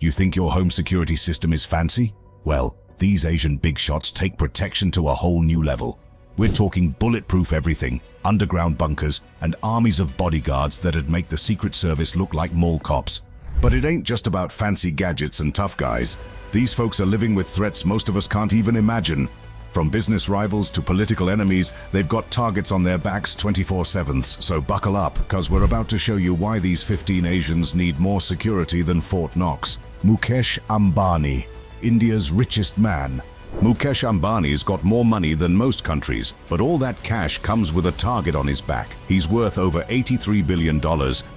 You think your home security system is fancy? Well, these Asian big shots take protection to a whole new level. We're talking bulletproof everything, underground bunkers, and armies of bodyguards that'd make the Secret Service look like mall cops. But it ain't just about fancy gadgets and tough guys. These folks are living with threats most of us can't even imagine. From business rivals to political enemies, they've got targets on their backs 24/7. So buckle up, cause we're about to show you why these 15 Asians need more security than Fort Knox. Mukesh Ambani, India's richest man. Mukesh Ambani's got more money than most countries, but all that cash comes with a target on his back. He's worth over $83 billion,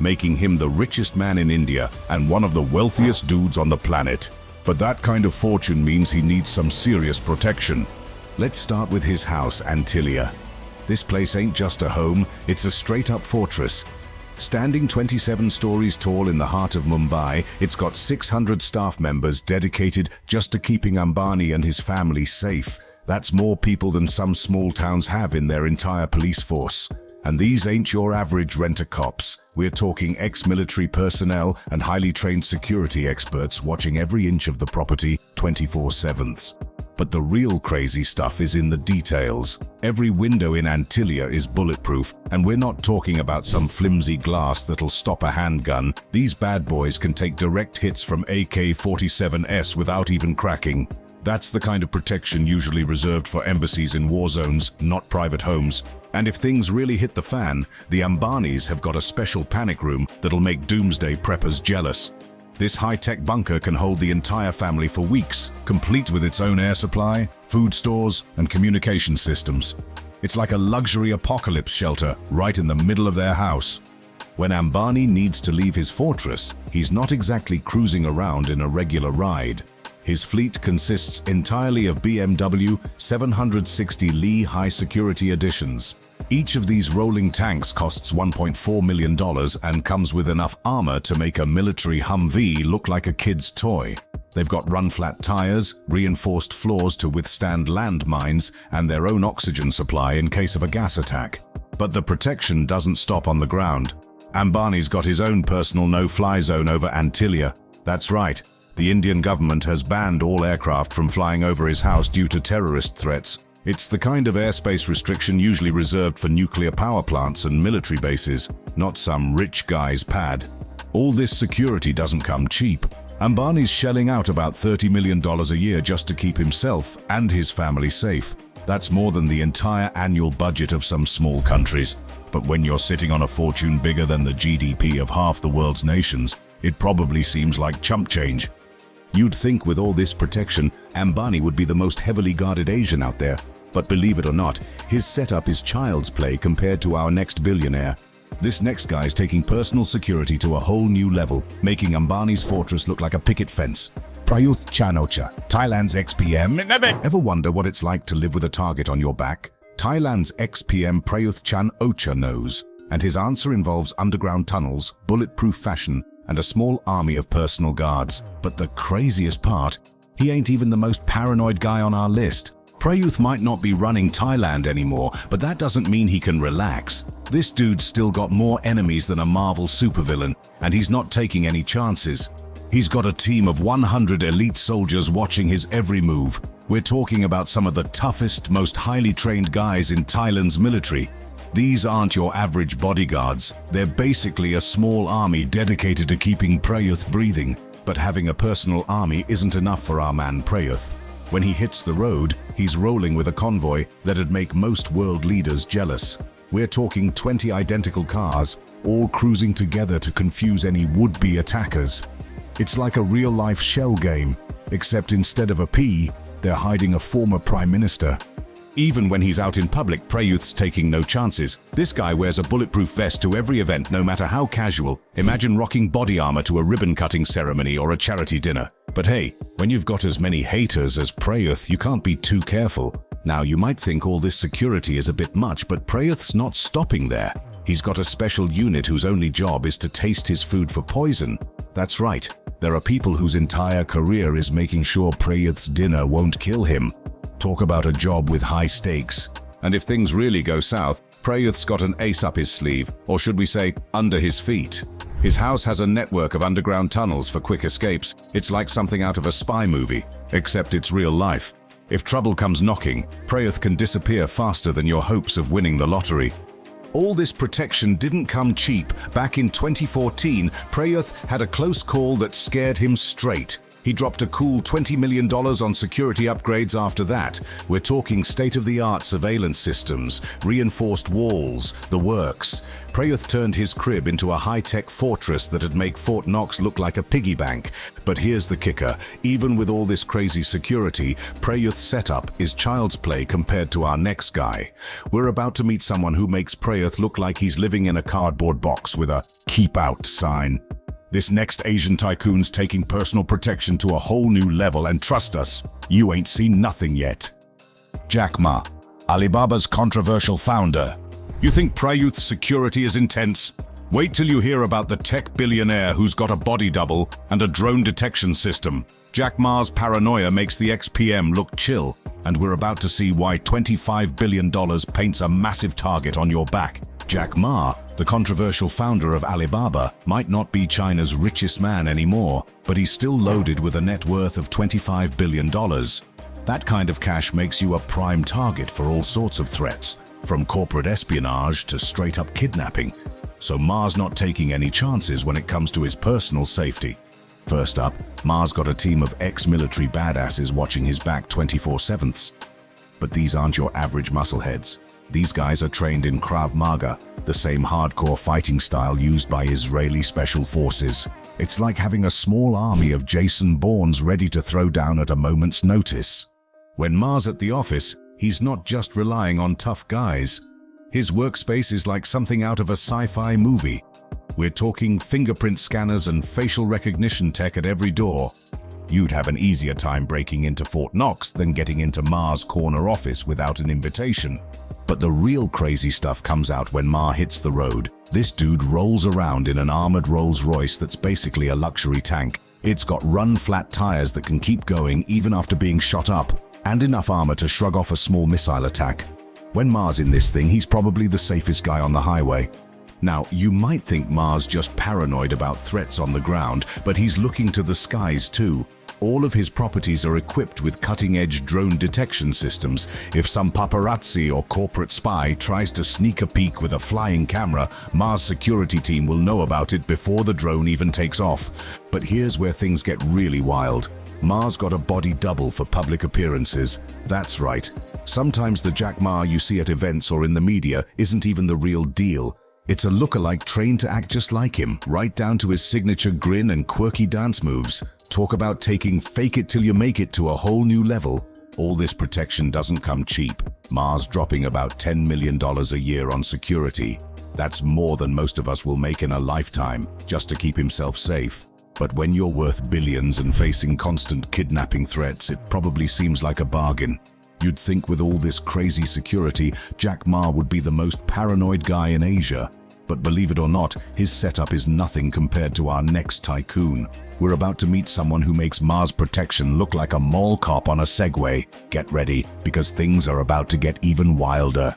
making him the richest man in India and one of the wealthiest dudes on the planet. But that kind of fortune means he needs some serious protection. Let's start with his house, Antilia. This place ain't just a home, it's a straight-up fortress. Standing 27 stories tall in the heart of Mumbai, it's got 600 staff members dedicated just to keeping Ambani and his family safe. That's more people than some small towns have in their entire police force. And these ain't your average rent-a-cops. We're talking ex-military personnel and highly trained security experts watching every inch of the property 24/7. But the real crazy stuff is in the details. Every window in Antilia is bulletproof, and we're not talking about some flimsy glass that'll stop a handgun. These bad boys can take direct hits from AK-47s without even cracking. That's the kind of protection usually reserved for embassies in war zones, not private homes. And if things really hit the fan, the Ambanis have got a special panic room that'll make doomsday preppers jealous. This high-tech bunker can hold the entire family for weeks, complete with its own air supply, food stores, and communication systems. It's like a luxury apocalypse shelter right in the middle of their house. When Ambani needs to leave his fortress, he's not exactly cruising around in a regular ride. His fleet consists entirely of BMW 760 Lee high-security editions. Each of these rolling tanks costs $1.4 million and comes with enough armor to make a military Humvee look like a kid's toy. They've got run-flat tires, reinforced floors to withstand landmines, and their own oxygen supply in case of a gas attack. But the protection doesn't stop on the ground. Ambani's got his own personal no-fly zone over Antilia. That's right, the Indian government has banned all aircraft from flying over his house due to terrorist threats. It's the kind of airspace restriction usually reserved for nuclear power plants and military bases, not some rich guy's pad. All this security doesn't come cheap. Ambani's shelling out about $30 million a year just to keep himself and his family safe. That's more than the entire annual budget of some small countries. But when you're sitting on a fortune bigger than the GDP of half the world's nations, it probably seems like chump change. You'd think with all this protection, Ambani would be the most heavily guarded Asian out there. But believe it or not, his setup is child's play compared to our next billionaire. This next guy's taking personal security to a whole new level, making Ambani's fortress look like a picket fence. Prayut Chan-o-cha, Thailand's ex-PM. Ever wonder what it's like to live with a target on your back? Thailand's ex-PM Prayut Chan-o-cha knows, and his answer involves underground tunnels, bulletproof fashion, and a small army of personal guards. But the craziest part, he ain't even the most paranoid guy on our list. Prayut might not be running Thailand anymore, but that doesn't mean he can relax. This dude's still got more enemies than a Marvel supervillain, and he's not taking any chances. He's got a team of 100 elite soldiers watching his every move. We're talking about some of the toughest, most highly trained guys in Thailand's military. These aren't your average bodyguards. They're basically a small army dedicated to keeping Prayut breathing. But having a personal army isn't enough for our man Prayut. When he hits the road, he's rolling with a convoy that'd make most world leaders jealous. We're talking 20 identical cars, all cruising together to confuse any would-be attackers. It's like a real-life shell game, except instead of a P, they're hiding a former prime minister. Even when he's out in public, Prayut's taking no chances. This guy wears a bulletproof vest to every event, no matter how casual. Imagine rocking body armor to a ribbon-cutting ceremony or a charity dinner. But hey, when you've got as many haters as Prayut, you can't be too careful. Now, you might think all this security is a bit much, but Prayut's not stopping there. He's got a special unit whose only job is to taste his food for poison. That's right, there are people whose entire career is making sure Prayut's dinner won't kill him. Talk about a job with high stakes. And if things really go south, Prayut's got an ace up his sleeve, or should we say, under his feet. His house has a network of underground tunnels for quick escapes. It's like something out of a spy movie, except it's real life. If trouble comes knocking, Prayut can disappear faster than your hopes of winning the lottery. All this protection didn't come cheap. Back in 2014, Prayut had a close call that scared him straight. He dropped a cool $20 million on security upgrades after that. We're talking state-of-the-art surveillance systems, reinforced walls, the works. Prayut turned his crib into a high-tech fortress that'd make Fort Knox look like a piggy bank. But here's the kicker. Even with all this crazy security, Prayut's setup is child's play compared to our next guy. We're about to meet someone who makes Prayut look like he's living in a cardboard box with a "Keep Out" sign. This next Asian tycoon's taking personal protection to a whole new level, and trust us, you ain't seen nothing yet. Jack Ma, Alibaba's controversial founder. You think Prayut's security is intense? Wait till you hear about the tech billionaire who's got a body double and a drone detection system. Jack Ma's paranoia makes the ex-PM look chill, and we're about to see why $25 billion paints a massive target on your back. Jack Ma, the controversial founder of Alibaba, might not be China's richest man anymore, but he's still loaded with a net worth of $25 billion. That kind of cash makes you a prime target for all sorts of threats, from corporate espionage to straight-up kidnapping. So Ma's not taking any chances when it comes to his personal safety. First up, Ma's got a team of ex-military badasses watching his back 24/7. But these aren't your average muscleheads. These guys are trained in Krav Maga, the same hardcore fighting style used by Israeli special forces. It's like having a small army of Jason Bournes ready to throw down at a moment's notice. When Ma's at the office, he's not just relying on tough guys. His workspace is like something out of a sci-fi movie. We're talking fingerprint scanners and facial recognition tech at every door. You'd have an easier time breaking into Fort Knox than getting into Ma's corner office without an invitation. But the real crazy stuff comes out when Ma hits the road. This dude rolls around in an armored Rolls-Royce that's basically a luxury tank. It's got run-flat tires that can keep going even after being shot up, and enough armor to shrug off a small missile attack. When Ma's in this thing, he's probably the safest guy on the highway. Now, you might think Ma's just paranoid about threats on the ground, but he's looking to the skies too. All of his properties are equipped with cutting-edge drone detection systems. If some paparazzi or corporate spy tries to sneak a peek with a flying camera, Ma's security team will know about it before the drone even takes off. But here's where things get really wild. Ma's got a body double for public appearances. That's right. Sometimes the Jack Ma you see at events or in the media isn't even the real deal. It's a lookalike trained to act just like him, right down to his signature grin and quirky dance moves. Talk about taking fake it till you make it to a whole new level. All this protection doesn't come cheap. Ma's dropping about $10 million a year on security. That's more than most of us will make in a lifetime, just to keep himself safe. But when you're worth billions and facing constant kidnapping threats, it probably seems like a bargain. You'd think with all this crazy security, Jack Ma would be the most paranoid guy in Asia. But believe it or not, his setup is nothing compared to our next tycoon. We're about to meet someone who makes Ma's protection look like a mall cop on a Segway. Get ready, because things are about to get even wilder.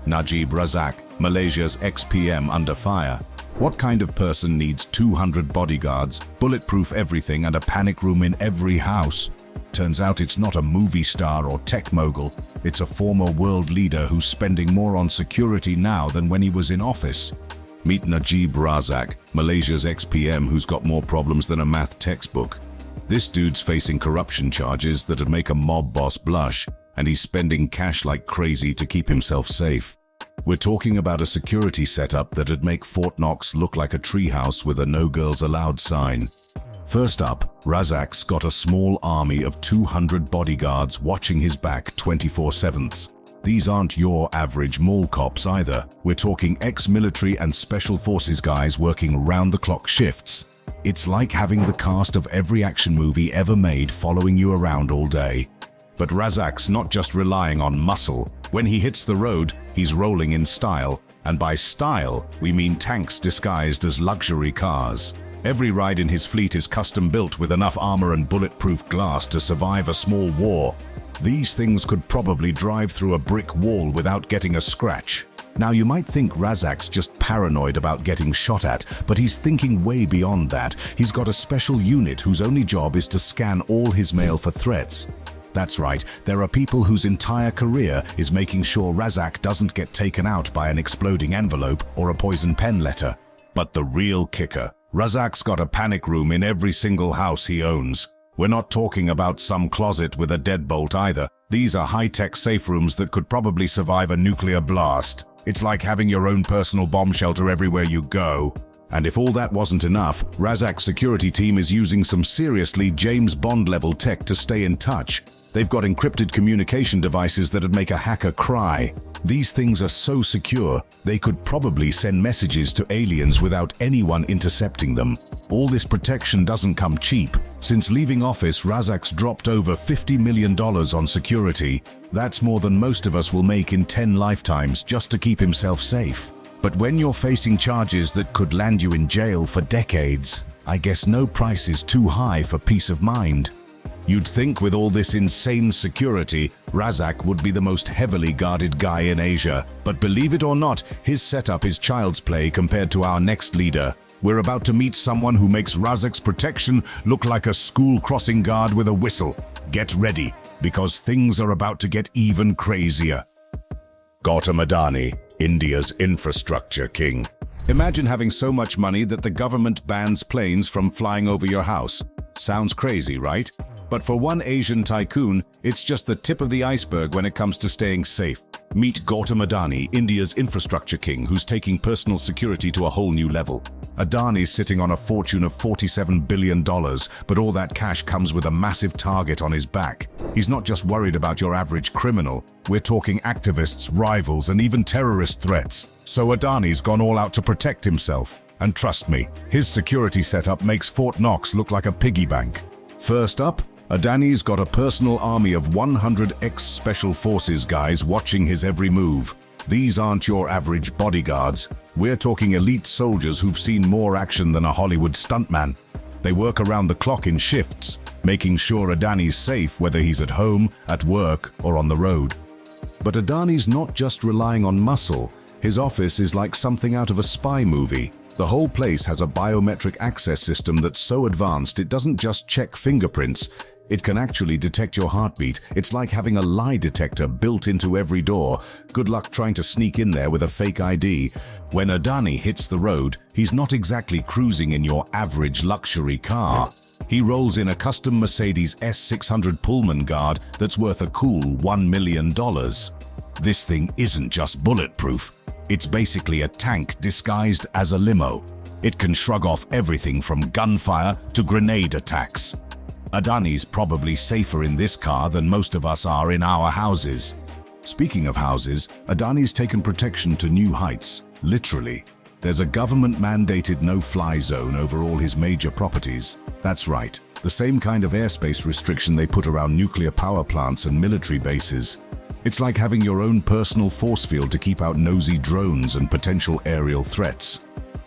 Najib Razak, Malaysia's ex-PM under fire. What kind of person needs 200 bodyguards, bulletproof everything, and a panic room in every house? Turns out it's not a movie star or tech mogul. It's a former world leader who's spending more on security now than when he was in office. Meet Najib Razak, Malaysia's ex-PM who's got more problems than a math textbook. This dude's facing corruption charges that'd make a mob boss blush, and he's spending cash like crazy to keep himself safe. We're talking about a security setup that'd make Fort Knox look like a treehouse with a "No Girls Allowed" sign. First up, Razak's got a small army of 200 bodyguards watching his back 24/7. These aren't your average mall cops either. We're talking ex-military and special forces guys working round-the-clock shifts. It's like having the cast of every action movie ever made following you around all day. But Razak's not just relying on muscle. When he hits the road, he's rolling in style. And by style, we mean tanks disguised as luxury cars. Every ride in his fleet is custom-built with enough armor and bulletproof glass to survive a small war. These things could probably drive through a brick wall without getting a scratch. Now you might think Razak's just paranoid about getting shot at, but he's thinking way beyond that. He's got a special unit whose only job is to scan all his mail for threats. That's right, there are people whose entire career is making sure Razak doesn't get taken out by an exploding envelope or a poison pen letter. But the real kicker, Razak's got a panic room in every single house he owns. We're not talking about some closet with a deadbolt either. These are high-tech safe rooms that could probably survive a nuclear blast. It's like having your own personal bomb shelter everywhere you go. And if all that wasn't enough, Razak's security team is using some seriously James Bond-level tech to stay in touch. They've got encrypted communication devices that'd make a hacker cry. These things are so secure, they could probably send messages to aliens without anyone intercepting them. All this protection doesn't come cheap. Since leaving office, Razak's dropped over $50 million on security. That's more than most of us will make in 10 lifetimes just to keep himself safe. But when you're facing charges that could land you in jail for decades, I guess no price is too high for peace of mind. You'd think with all this insane security, Razak would be the most heavily guarded guy in Asia. But believe it or not, his setup is child's play compared to our next leader. We're about to meet someone who makes Razak's protection look like a school crossing guard with a whistle. Get ready, because things are about to get even crazier. Gautam Adani, India's infrastructure king. Imagine having so much money that the government bans planes from flying over your house. Sounds crazy, right? But for one Asian tycoon, it's just the tip of the iceberg when it comes to staying safe. Meet Gautam Adani, India's infrastructure king, who's taking personal security to a whole new level. Adani's sitting on a fortune of $47 billion, but all that cash comes with a massive target on his back. He's not just worried about your average criminal. We're talking activists, rivals, and even terrorist threats. So Adani's gone all out to protect himself. And trust me, his security setup makes Fort Knox look like a piggy bank. First up, Adani's got a personal army of 100 ex-special forces guys watching his every move. These aren't your average bodyguards. We're talking elite soldiers who've seen more action than a Hollywood stuntman. They work around the clock in shifts, making sure Adani's safe whether he's at home, at work, or on the road. But Adani's not just relying on muscle. His office is like something out of a spy movie. The whole place has a biometric access system that's so advanced it doesn't just check fingerprints. It can actually detect your heartbeat. It's like having a lie detector built into every door. Good luck trying to sneak in there with a fake ID. When Adani hits the road, he's not exactly cruising in your average luxury car. He rolls in a custom Mercedes S600 Pullman Guard that's worth a cool $1 million. This thing isn't just bulletproof. It's basically a tank disguised as a limo. It can shrug off everything from gunfire to grenade attacks. Adani's probably safer in this car than most of us are in our houses. Speaking of houses, Adani's taken protection to new heights, literally. There's a government-mandated no-fly zone over all his major properties. That's right, the same kind of airspace restriction they put around nuclear power plants and military bases. It's like having your own personal force field to keep out nosy drones and potential aerial threats.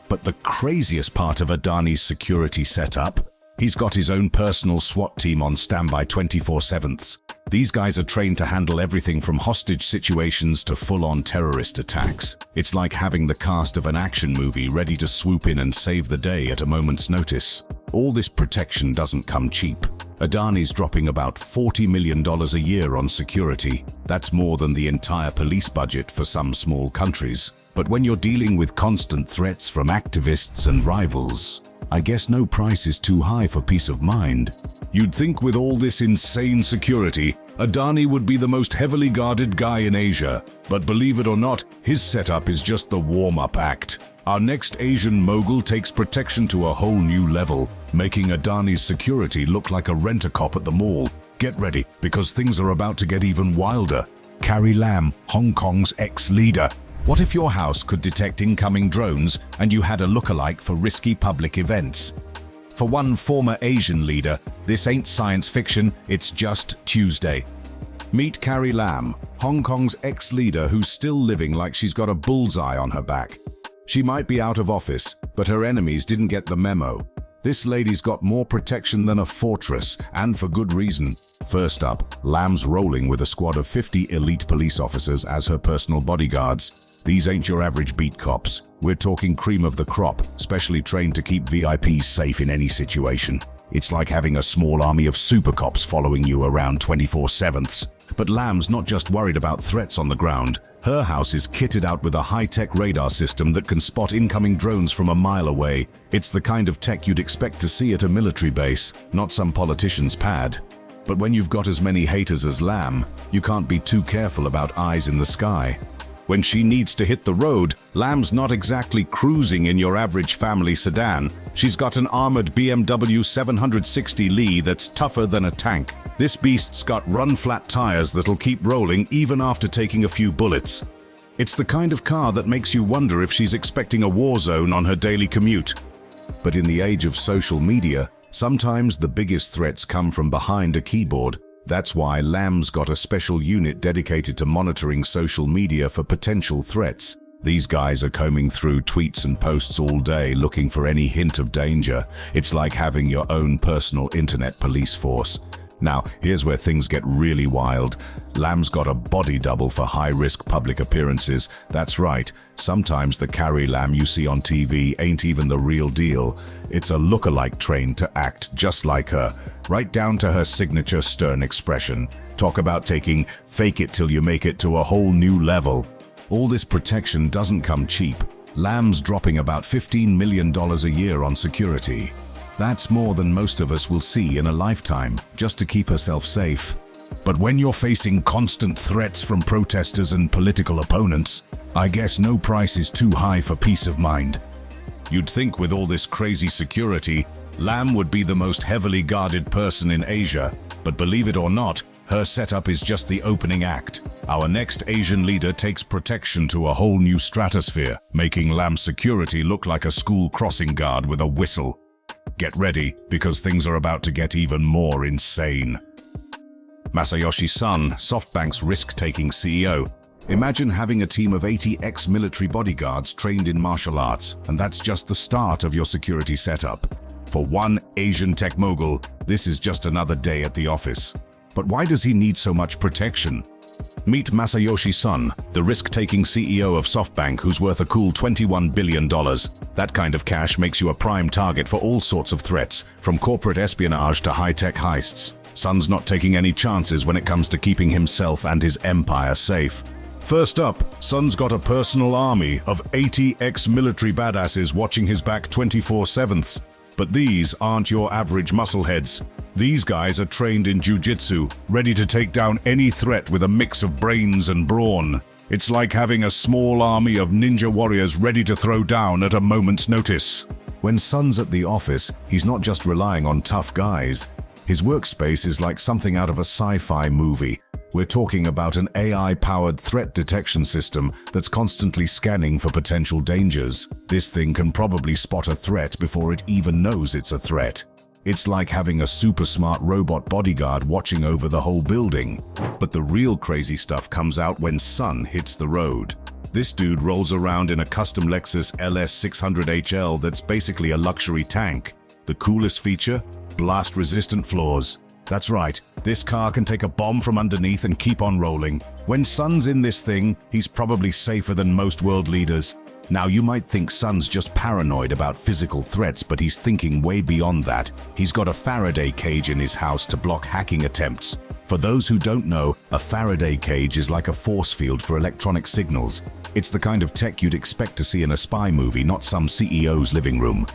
But the craziest part of Adani's security setup, he's got his own personal SWAT team on standby 24/7. These guys are trained to handle everything from hostage situations to full-on terrorist attacks. It's like having the cast of an action movie ready to swoop in and save the day at a moment's notice. All this protection doesn't come cheap. Adani's dropping about $40 million a year on security. That's more than the entire police budget for some small countries. But when you're dealing with constant threats from activists and rivals, I guess no price is too high for peace of mind. You'd think with all this insane security, Adani would be the most heavily guarded guy in Asia. But believe it or not, his setup is just the warm-up act. Our next Asian mogul takes protection to a whole new level, making Adani's security look like a rent-a-cop at the mall. Get ready, because things are about to get even wilder. Carrie Lam, Hong Kong's ex-leader. What if your house could detect incoming drones and you had a lookalike for risky public events? For one former Asian leader, this ain't science fiction, it's just Tuesday. Meet Carrie Lam, Hong Kong's ex-leader who's still living like she's got a bullseye on her back. She might be out of office, but her enemies didn't get the memo. This lady's got more protection than a fortress, and for good reason. First up, Lam's rolling with a squad of 50 elite police officers as her personal bodyguards. These ain't your average beat cops. We're talking cream of the crop, specially trained to keep VIPs safe in any situation. It's like having a small army of super cops following you around 24/7. But Lam's not just worried about threats on the ground. Her house is kitted out with a high-tech radar system that can spot incoming drones from a mile away. It's the kind of tech you'd expect to see at a military base, not some politician's pad. But when you've got as many haters as Lam, you can't be too careful about eyes in the sky. When she needs to hit the road, Lam's not exactly cruising in your average family sedan. She's got an armored BMW 760 Li that's tougher than a tank. This beast's got run-flat tires that'll keep rolling even after taking a few bullets. It's the kind of car that makes you wonder if she's expecting a war zone on her daily commute. But in the age of social media, sometimes the biggest threats come from behind a keyboard. That's why Lam's got a special unit dedicated to monitoring social media for potential threats. These guys are combing through tweets and posts all day looking for any hint of danger. It's like having your own personal internet police force. Now, here's where things get really wild. Lam's got a body double for high-risk public appearances. That's right, sometimes the Carrie Lam you see on TV ain't even the real deal. It's a lookalike trained to act just like her, right down to her signature stern expression. Talk about taking fake it till you make it to a whole new level. All this protection doesn't come cheap. Lam's dropping about $15 million a year on security. That's more than most of us will see in a lifetime, just to keep herself safe. But when you're facing constant threats from protesters and political opponents, I guess no price is too high for peace of mind. You'd think with all this crazy security, Lam would be the most heavily guarded person in Asia, but believe it or not, her setup is just the opening act. Our next Asian leader takes protection to a whole new stratosphere, making Lam's security look like a school crossing guard with a whistle. Get ready, because things are about to get even more insane. Masayoshi Son, SoftBank's risk-taking CEO. Imagine having a team of 80 ex-military bodyguards trained in martial arts, and that's just the start of your security setup. For one Asian tech mogul, this is just another day at the office. But why does he need so much protection? Meet Masayoshi Son, the risk-taking CEO of SoftBank, who's worth a cool $21 billion. That kind of cash makes you a prime target for all sorts of threats, from corporate espionage to high-tech heists. Son's not taking any chances when it comes to keeping himself and his empire safe. First up, Son's got a personal army of 80 ex-military badasses watching his back 24/7. But these aren't your average muscleheads. These guys are trained in jiu-jitsu, ready to take down any threat with a mix of brains and brawn. It's like having a small army of ninja warriors ready to throw down at a moment's notice. When Son's at the office, he's not just relying on tough guys. His workspace is like something out of a sci-fi movie. We're talking about an AI-powered threat detection system that's constantly scanning for potential dangers. This thing can probably spot a threat before it even knows it's a threat. It's like having a super smart robot bodyguard watching over the whole building. But the real crazy stuff comes out when Son hits the road. This dude rolls around in a custom Lexus LS 600 HL that's basically a luxury tank. The coolest feature? Blast-resistant floors. That's right, this car can take a bomb from underneath and keep on rolling. When Son's in this thing, he's probably safer than most world leaders. Now you might think Son's just paranoid about physical threats, but he's thinking way beyond that. He's got a Faraday cage in his house to block hacking attempts. For those who don't know, a Faraday cage is like a force field for electronic signals. It's the kind of tech you'd expect to see in a spy movie, not some CEO's living room.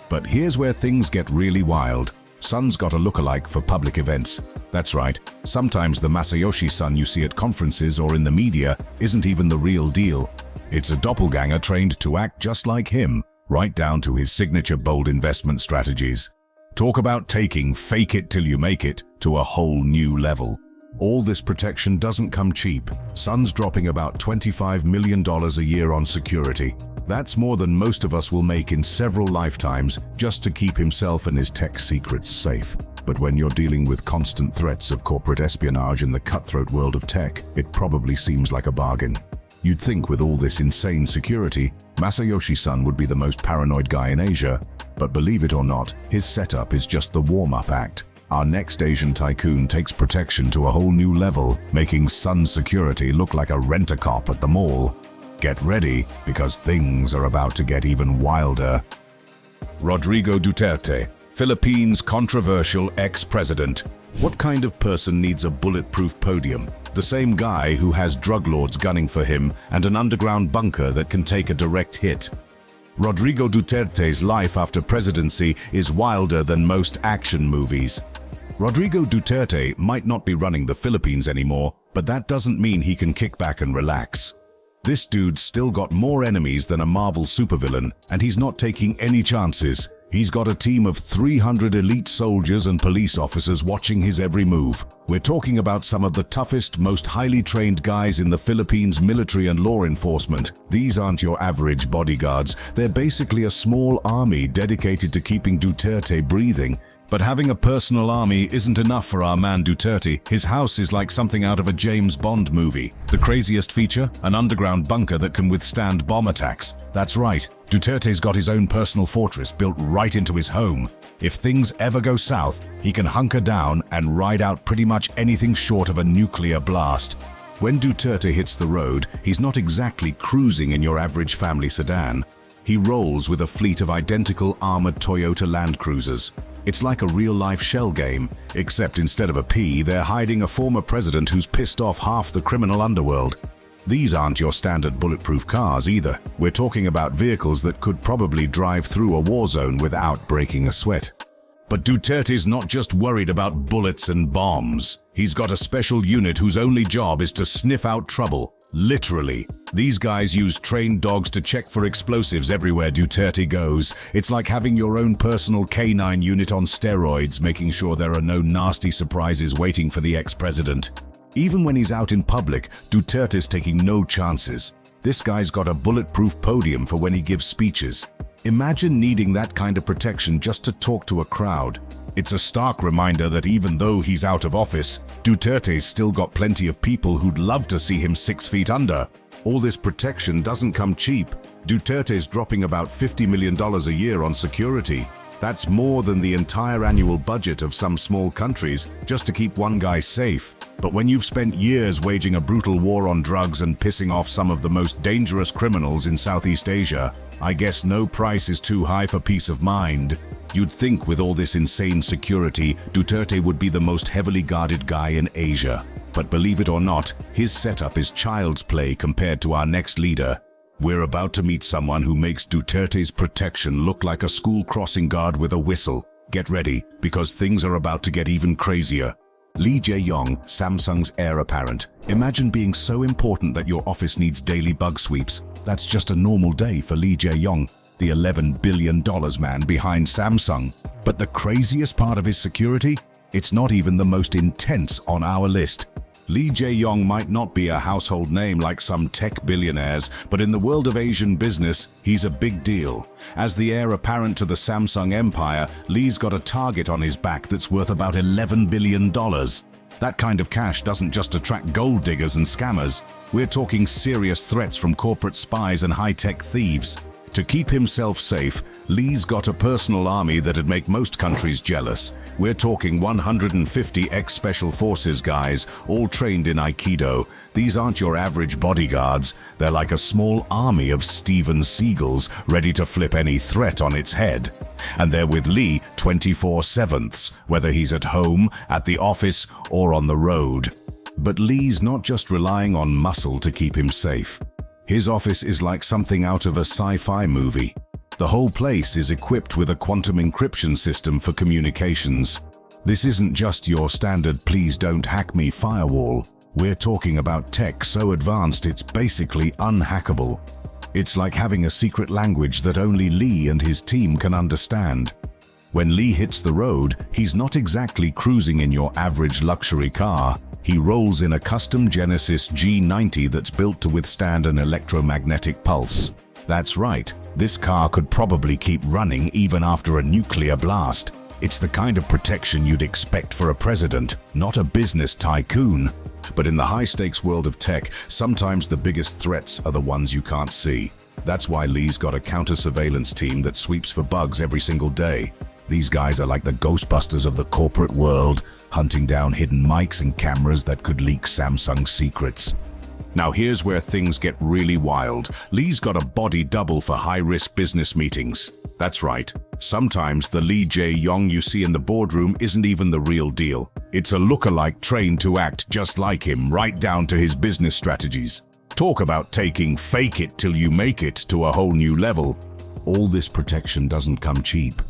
But here's where things get really wild. Son's got a lookalike for public events. That's right, sometimes the Masayoshi Son you see at conferences or in the media isn't even the real deal. It's a doppelganger trained to act just like him, right down to his signature bold investment strategies. Talk about taking fake it till you make it to a whole new level. All this protection doesn't come cheap. Son's dropping about $25 million a year on security. That's more than most of us will make in several lifetimes just to keep himself and his tech secrets safe. But when you're dealing with constant threats of corporate espionage in the cutthroat world of tech, it probably seems like a bargain. You'd think with all this insane security, Masayoshi Son would be the most paranoid guy in Asia. But believe it or not, his setup is just the warm-up act. Our next Asian tycoon takes protection to a whole new level, making Son's security look like a rent-a-cop at the mall. Get ready, because things are about to get even wilder. Rodrigo Duterte, Philippines' controversial ex-president. What kind of person needs a bulletproof podium? The same guy who has drug lords gunning for him and an underground bunker that can take a direct hit. Rodrigo Duterte's life after presidency is wilder than most action movies. Rodrigo Duterte might not be running the Philippines anymore, but that doesn't mean he can kick back and relax. This dude's still got more enemies than a Marvel supervillain, and he's not taking any chances. He's got a team of 300 elite soldiers and police officers watching his every move. We're talking about some of the toughest, most highly trained guys in the Philippines military and law enforcement. These aren't your average bodyguards. They're basically a small army dedicated to keeping Duterte breathing. But having a personal army isn't enough for our man Duterte. His house is like something out of a James Bond movie. The craziest feature? An underground bunker that can withstand bomb attacks. That's right, Duterte's got his own personal fortress built right into his home. If things ever go south, he can hunker down and ride out pretty much anything short of a nuclear blast. When Duterte hits the road, he's not exactly cruising in your average family sedan. He rolls with a fleet of identical armored Toyota Land Cruisers. It's like a real-life shell game, except instead of a P, they're hiding a former president who's pissed off half the criminal underworld. These aren't your standard bulletproof cars either. We're talking about vehicles that could probably drive through a war zone without breaking a sweat. But Duterte's not just worried about bullets and bombs. He's got a special unit whose only job is to sniff out trouble. Literally. These guys use trained dogs to check for explosives everywhere Duterte goes. It's like having your own personal canine unit on steroids, making sure there are no nasty surprises waiting for the ex-president. Even when he's out in public, Duterte's taking no chances. This guy's got a bulletproof podium for when he gives speeches. Imagine needing that kind of protection just to talk to a crowd. It's a stark reminder that even though he's out of office, Duterte's still got plenty of people who'd love to see him 6 feet under. All this protection doesn't come cheap. Duterte's dropping about $50 million a year on security. That's more than the entire annual budget of some small countries just to keep one guy safe. But when you've spent years waging a brutal war on drugs and pissing off some of the most dangerous criminals in Southeast Asia, I guess no price is too high for peace of mind. You'd think with all this insane security, Duterte would be the most heavily guarded guy in Asia. But believe it or not, his setup is child's play compared to our next leader. We're about to meet someone who makes Duterte's protection look like a school crossing guard with a whistle. Get ready, because things are about to get even crazier. Lee Jae-yong, Samsung's heir apparent. Imagine being so important that your office needs daily bug sweeps. That's just a normal day for Lee Jae-yong, the $11 billion man behind Samsung. But the craziest part of his security? It's not even the most intense on our list. Lee Jae-yong might not be a household name like some tech billionaires, but in the world of Asian business, he's a big deal. As the heir apparent to the Samsung empire, Lee's got a target on his back that's worth about $11 billion. That kind of cash doesn't just attract gold diggers and scammers. We're talking serious threats from corporate spies and high-tech thieves. To keep himself safe, Lee's got a personal army that'd make most countries jealous. We're talking 150 ex-special forces guys, all trained in Aikido. These aren't your average bodyguards. They're like a small army of Steven Seagals ready to flip any threat on its head. And they're with Lee 24/7, whether he's at home, at the office, or on the road. But Lee's not just relying on muscle to keep him safe. His office is like something out of a sci-fi movie. The whole place is equipped with a quantum encryption system for communications. This isn't just your standard "please don't hack me" firewall. We're talking about tech so advanced it's basically unhackable. It's like having a secret language that only Lee and his team can understand. When Lee hits the road, he's not exactly cruising in your average luxury car. He rolls in a custom Genesis G90 that's built to withstand an electromagnetic pulse. That's right, this car could probably keep running even after a nuclear blast. It's the kind of protection you'd expect for a president, not a business tycoon. But in the high-stakes world of tech, sometimes the biggest threats are the ones you can't see. That's why Lee's got a counter-surveillance team that sweeps for bugs every single day. These guys are like the Ghostbusters of the corporate world, hunting down hidden mics and cameras that could leak Samsung's secrets. Now here's where things get really wild. Lee's got a body double for high-risk business meetings. That's right. Sometimes the Lee Jae-yong you see in the boardroom isn't even the real deal. It's a lookalike trained to act just like him, right down to his business strategies. Talk about taking fake it till you make it to a whole new level. All this protection doesn't come cheap.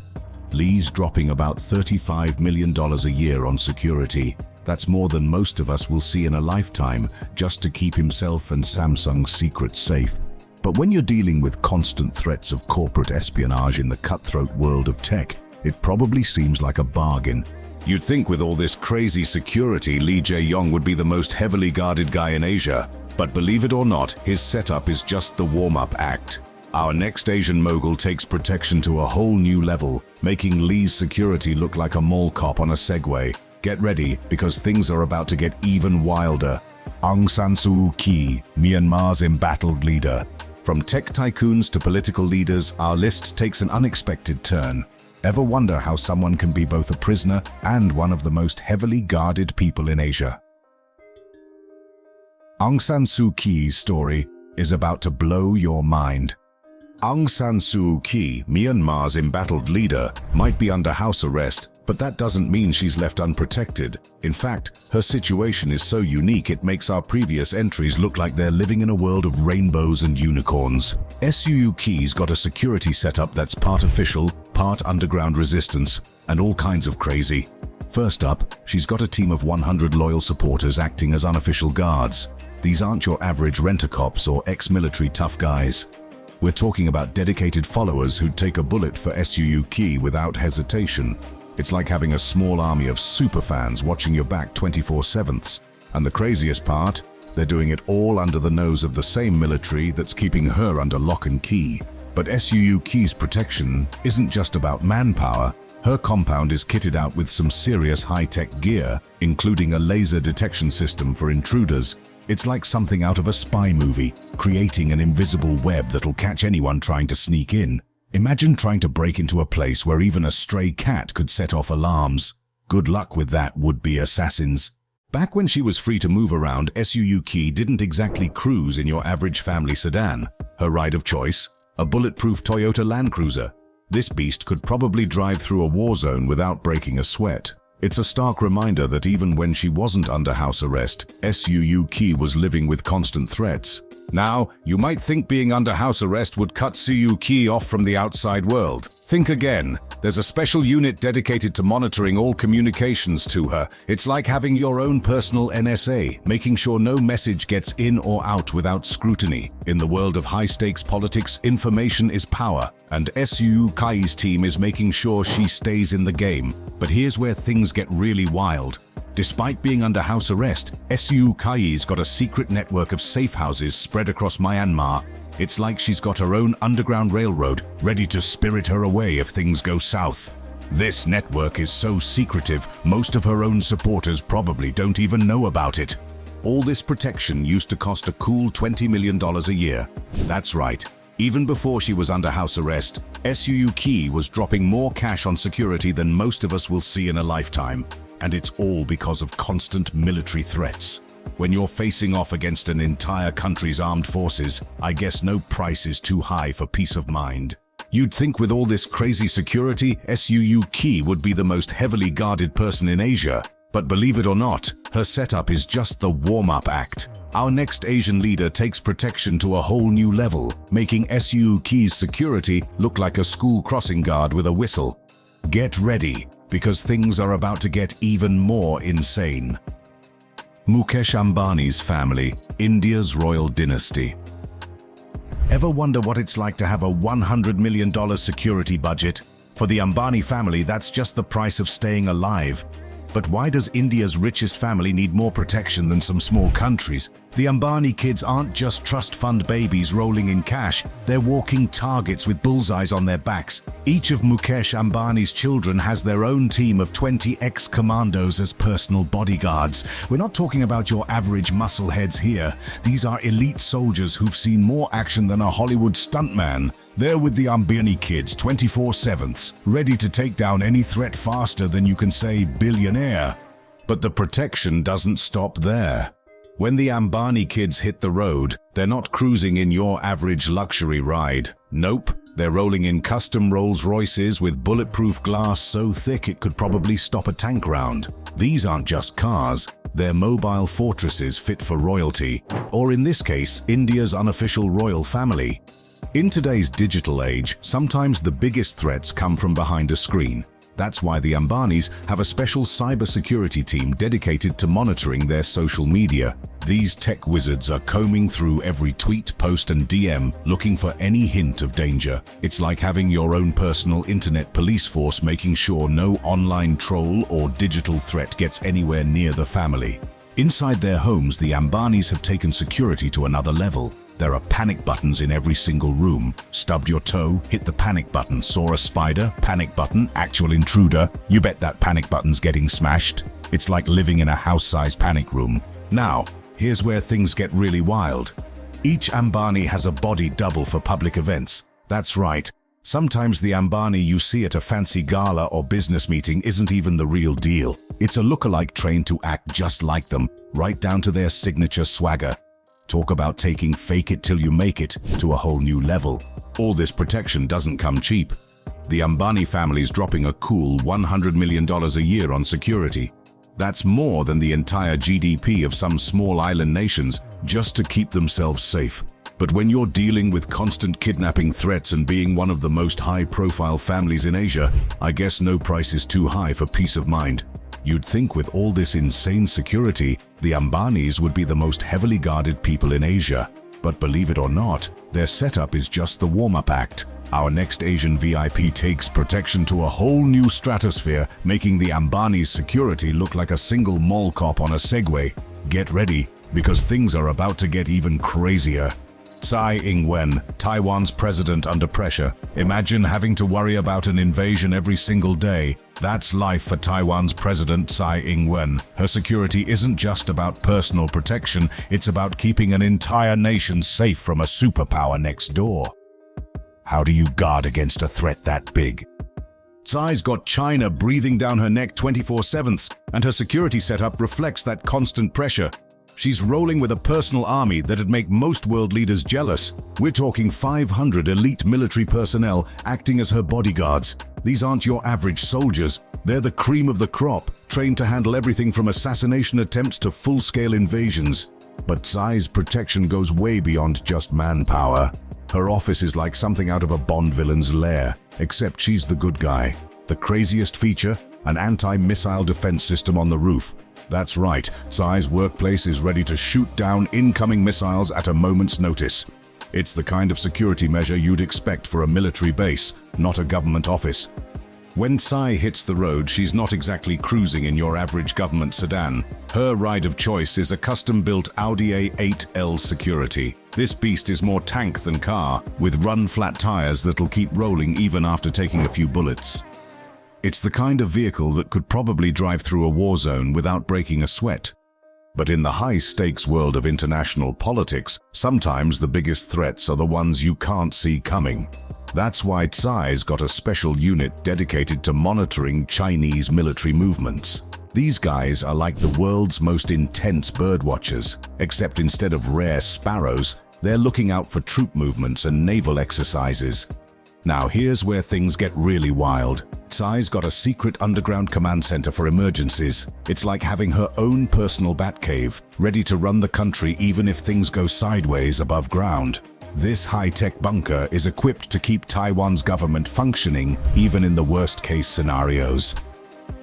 Lee's dropping about $35 million a year on security. That's more than most of us will see in a lifetime, just to keep himself and Samsung's secrets safe. But when you're dealing with constant threats of corporate espionage in the cutthroat world of tech, it probably seems like a bargain. You'd think with all this crazy security, Lee Jae-yong would be the most heavily guarded guy in Asia. But believe it or not, his setup is just the warm-up act. Our next Asian mogul takes protection to a whole new level, making Lee's security look like a mall cop on a Segway. Get ready, because things are about to get even wilder. Aung San Suu Kyi, Myanmar's embattled leader. From tech tycoons to political leaders, our list takes an unexpected turn. Ever wonder how someone can be both a prisoner and one of the most heavily guarded people in Asia? Aung San Suu Kyi's story is about to blow your mind. Aung San Suu Kyi, Myanmar's embattled leader, might be under house arrest, but that doesn't mean she's left unprotected. In fact, her situation is so unique it makes our previous entries look like they're living in a world of rainbows and unicorns. Suu Kyi's got a security setup that's part official, part underground resistance, and all kinds of crazy. First up, she's got a team of 100 loyal supporters acting as unofficial guards. These aren't your average rent-a-cops or ex-military tough guys. We're talking about dedicated followers who'd take a bullet for Suu Kyi without hesitation. It's like having a small army of superfans watching your back 24/7. And the craziest part, they're doing it all under the nose of the same military that's keeping her under lock and key. But Suu Kyi's protection isn't just about manpower. Her compound is kitted out with some serious high-tech gear, including a laser detection system for intruders. It's like something out of a spy movie, creating an invisible web that'll catch anyone trying to sneak in. Imagine trying to break into a place where even a stray cat could set off alarms. Good luck with that, would-be assassins. Back when she was free to move around, Suu Kyi didn't exactly cruise in your average family sedan. Her ride of choice? A bulletproof Toyota Land Cruiser. This beast could probably drive through a war zone without breaking a sweat. It's a stark reminder that even when she wasn't under house arrest, Suu Kyi was living with constant threats. Now, you might think being under house arrest would cut Suu Kyi off from the outside world. Think again. There's a special unit dedicated to monitoring all communications to her. It's like having your own personal NSA, making sure no message gets in or out without scrutiny. In the world of high-stakes politics, information is power, and Suu Kyi's team is making sure she stays in the game. But here's where things get really wild. Despite being under house arrest, Suu Kyi's got a secret network of safe houses spread across Myanmar. It's like she's got her own underground railroad, ready to spirit her away if things go south. This network is so secretive, most of her own supporters probably don't even know about it. All this protection used to cost a cool $20 million a year. That's right. Even before she was under house arrest, Suu Kyi was dropping more cash on security than most of us will see in a lifetime. And it's all because of constant military threats. When you're facing off against an entire country's armed forces, I guess no price is too high for peace of mind. You'd think with all this crazy security, Suu Kyi would be the most heavily guarded person in Asia. But believe it or not, her setup is just the warm-up act. Our next Asian leader takes protection to a whole new level, making Suu Kyi's security look like a school crossing guard with a whistle. Get ready, because things are about to get even more insane. Mukesh Ambani's family, India's royal dynasty. Ever wonder what it's like to have a $100 million security budget? For the Ambani family, that's just the price of staying alive. But why does India's richest family need more protection than some small countries? The Ambani kids aren't just trust fund babies rolling in cash, they're walking targets with bullseyes on their backs. Each of Mukesh Ambani's children has their own team of 20 ex-commandos as personal bodyguards. We're not talking about your average muscleheads here. These are elite soldiers who've seen more action than a Hollywood stuntman. They're with the Ambani kids 24/7, ready to take down any threat faster than you can say billionaire. But the protection doesn't stop there. When the Ambani kids hit the road, they're not cruising in your average luxury ride. Nope, they're rolling in custom Rolls-Royces with bulletproof glass so thick it could probably stop a tank round. These aren't just cars, they're mobile fortresses fit for royalty, or in this case, India's unofficial royal family. In today's digital age, sometimes the biggest threats come from behind a screen. That's why the Ambanis have a special cybersecurity team dedicated to monitoring their social media. These tech wizards are combing through every tweet, post and DM, looking for any hint of danger. It's like having your own personal internet police force, making sure no online troll or digital threat gets anywhere near the family. Inside their homes, the Ambanis have taken security to another level. There are panic buttons in every single room. Stubbed your toe, hit the panic button. Saw a spider, panic button. Actual intruder, you bet that panic button's getting smashed. It's like living in a house-sized panic room. Now, here's where things get really wild. Each Ambani has a body double for public events. That's right. Sometimes the Ambani you see at a fancy gala or business meeting isn't even the real deal. It's a lookalike trained to act just like them, right down to their signature swagger. Talk about taking fake it till you make it to a whole new level. All this protection doesn't come cheap. The Ambani family's dropping a cool $100 million a year on security. That's more than the entire GDP of some small island nations just to keep themselves safe. But when you're dealing with constant kidnapping threats and being one of the most high-profile families in Asia, I guess no price is too high for peace of mind. You'd think with all this insane security, the Ambanis would be the most heavily guarded people in Asia. But believe it or not, their setup is just the warm-up act. Our next Asian VIP takes protection to a whole new stratosphere, making the Ambani's security look like a single mall cop on a Segway. Get ready, because things are about to get even crazier. Tsai Ing-wen, Taiwan's president under pressure. Imagine having to worry about an invasion every single day. That's life for Taiwan's president Tsai Ing-wen. Her security isn't just about personal protection, it's about keeping an entire nation safe from a superpower next door. How do you guard against a threat that big? Tsai's got China breathing down her neck 24/7, and her security setup reflects that constant pressure. She's rolling with a personal army that'd make most world leaders jealous. We're talking 500 elite military personnel acting as her bodyguards. These aren't your average soldiers. They're the cream of the crop, trained to handle everything from assassination attempts to full-scale invasions. But Tsai's protection goes way beyond just manpower. Her office is like something out of a Bond villain's lair, except she's the good guy. The craziest feature? An anti-missile defense system on the roof. That's right, Tsai's workplace is ready to shoot down incoming missiles at a moment's notice. It's the kind of security measure you'd expect for a military base, not a government office. When Tsai hits the road, she's not exactly cruising in your average government sedan. Her ride of choice is a custom-built Audi A8L Security. This beast is more tank than car, with run-flat tires that'll keep rolling even after taking a few bullets. It's the kind of vehicle that could probably drive through a war zone without breaking a sweat. But in the high-stakes world of international politics, sometimes the biggest threats are the ones you can't see coming. That's why Tsai's got a special unit dedicated to monitoring Chinese military movements. These guys are like the world's most intense birdwatchers, except instead of rare sparrows, they're looking out for troop movements and naval exercises. Now here's where things get really wild. Tsai's got a secret underground command center for emergencies. It's like having her own personal Batcave, ready to run the country even if things go sideways above ground. This high-tech bunker is equipped to keep Taiwan's government functioning even in the worst-case scenarios.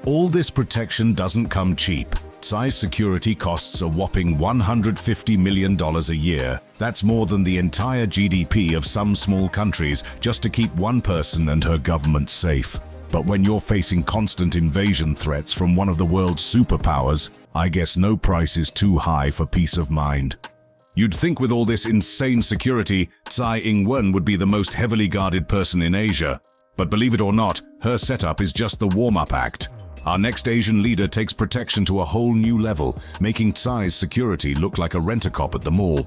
All this protection doesn't come cheap. Tsai's security costs a whopping $150 million a year. That's more than the entire GDP of some small countries just to keep one person and her government safe. But when you're facing constant invasion threats from one of the world's superpowers, I guess no price is too high for peace of mind. You'd think with all this insane security, Tsai Ing-wen would be the most heavily guarded person in Asia. But believe it or not, her setup is just the warm-up act. Our next Asian leader takes protection to a whole new level, making Tsai's security look like a rent-a-cop at the mall.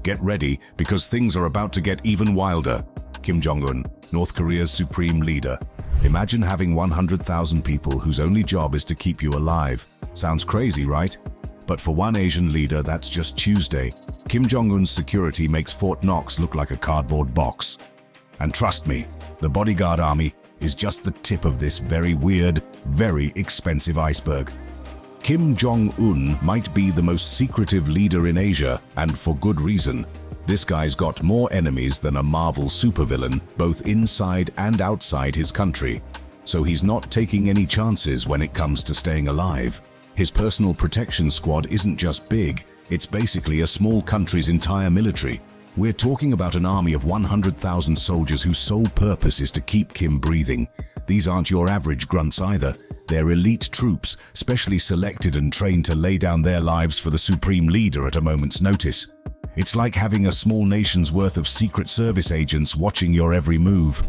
Get ready, because things are about to get even wilder. Kim Jong-un, North Korea's supreme leader. Imagine having 100,000 people whose only job is to keep you alive. Sounds crazy, right? But for one Asian leader, that's just Tuesday. Kim Jong-un's security makes Fort Knox look like a cardboard box. And trust me, the bodyguard army is just the tip of this very weird, very expensive iceberg. Kim Jong-un might be the most secretive leader in Asia, and for good reason. This guy's got more enemies than a Marvel supervillain, both inside and outside his country. So he's not taking any chances when it comes to staying alive. His personal protection squad isn't just big, it's basically a small country's entire military. We're talking about an army of 100,000 soldiers whose sole purpose is to keep Kim breathing. These aren't your average grunts either. They're elite troops, specially selected and trained to lay down their lives for the supreme leader at a moment's notice. It's like having a small nation's worth of Secret Service agents watching your every move.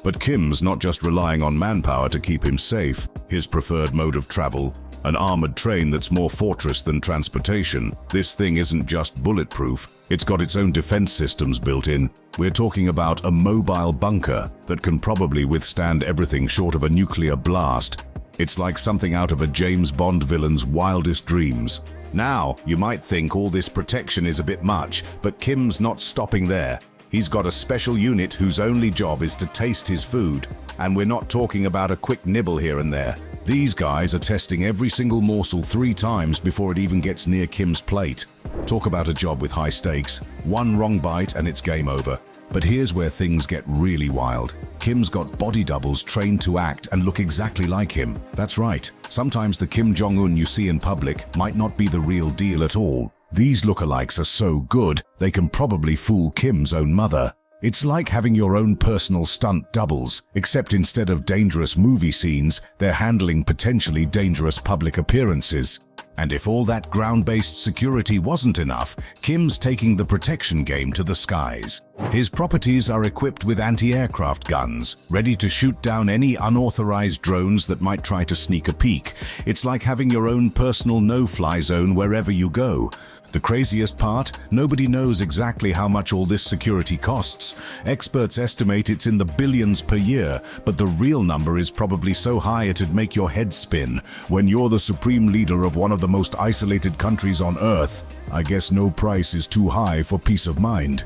But Kim's not just relying on manpower to keep him safe. His preferred mode of travel, an armored train that's more fortress than transportation. This thing isn't just bulletproof, it's got its own defense systems built in. We're talking about a mobile bunker that can probably withstand everything short of a nuclear blast. It's like something out of a James Bond villain's wildest dreams. Now, you might think all this protection is a bit much, but Kim's not stopping there. He's got a special unit whose only job is to taste his food. And we're not talking about a quick nibble here and there. These guys are testing every single morsel 3 times before it even gets near Kim's plate. Talk about a job with high stakes. One wrong bite and it's game over. But here's where things get really wild. Kim's got body doubles trained to act and look exactly like him. That's right. Sometimes the Kim Jong-un you see in public might not be the real deal at all. These lookalikes are so good, they can probably fool Kim's own mother. It's like having your own personal stunt doubles, except instead of dangerous movie scenes, they're handling potentially dangerous public appearances. And if all that ground-based security wasn't enough, Kim's taking the protection game to the skies. His properties are equipped with anti-aircraft guns, ready to shoot down any unauthorized drones that might try to sneak a peek. It's like having your own personal no-fly zone wherever you go. The craziest part, nobody knows exactly how much all this security costs. Experts estimate it's in the billions per year, but the real number is probably so high it'd make your head spin. When you're the supreme leader of one of the most isolated countries on Earth, I guess no price is too high for peace of mind.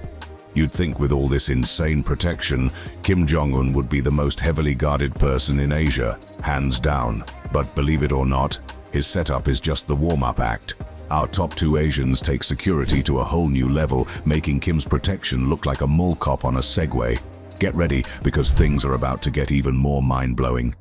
You'd think with all this insane protection, Kim Jong-un would be the most heavily guarded person in Asia, hands down. But believe it or not, his setup is just the warm-up act. Our top 2 Asians take security to a whole new level, making Kim's protection look like a mall cop on a Segway. Get ready, because things are about to get even more mind-blowing.